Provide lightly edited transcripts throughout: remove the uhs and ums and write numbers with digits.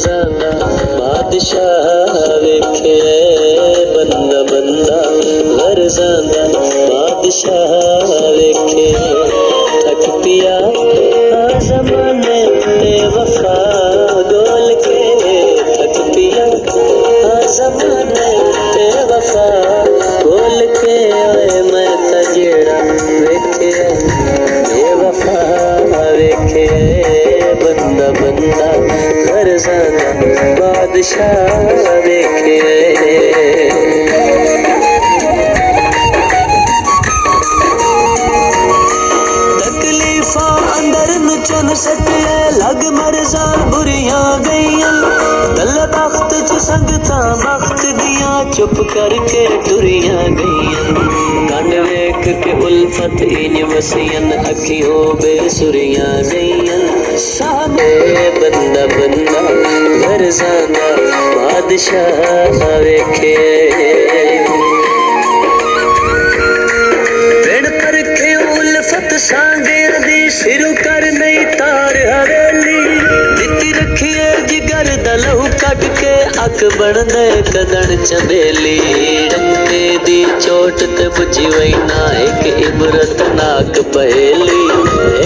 जाना बादशाह वेखे बंदा बंदा घर जाना बादशाह वेखे थक पिया ज़माने ते वफा डोल के थक पिया ज़माने ते वफा डोल के ओए मैं तजेड़ा वेखे बेवफा वेखे बंदा बंदा घर जाना बादशाह वेखे चन सटिया लग मरजा बुरियां गईयां दल बख्त च संगतां बख्त दियां चुप करके टुरियां गईयां गंढ वेख के उल्फत इंज वसियन अखियों बेसुरियां गईयां सामे बंदा बंदा घर जाना बादशाह वेखे बिन परखे उल्फत सांगे दी सिरू कर नहीं तार हवेली दिती रखिए जिगर दलहू कट के अक बन दे कदन चमेली डंके दी चोट ते बुझी वही ना एक इबरत नाक पहेली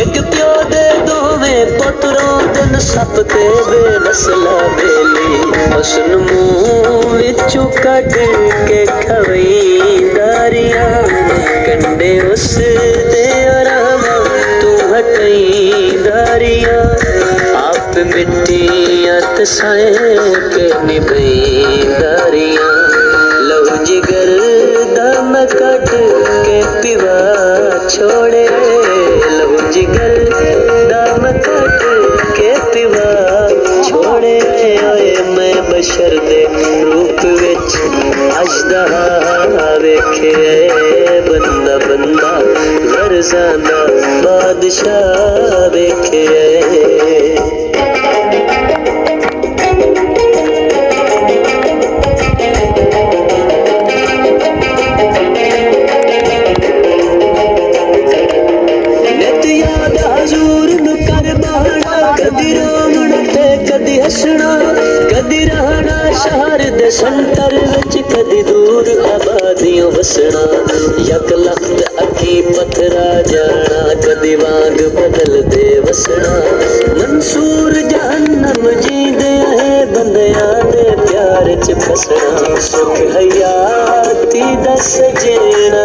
एक प्यो दे दोवें पुत्रों दिन सप ते बेनस्ला बेली हुस्न मुंह विचों कट के खवई दारियां कंडे उस दे आराम तू हटई दारियां आप मिट्टियां तसाए के निभई दारियां लहू जिगर दम कट के पिवा छोड़े लहू जिगर दम कट के पिवा छोड़े ओए मैं बशर दे रूप विच अजदहा वेखे बंदा बंदा घर जाना बादशाह वेखे नित याद हजूर नु कर बहना कदी रोवण ते कदी हसना कदी रहना शहर दे संतर विच कदी दूर आबादियों वसना यक लख्त अखी पथरा जाना कदी वांग बदल दे वसना मंसूर जहन्नम जींदे है बंदियां दे प्यार च फसना सुख हयाती दस जीना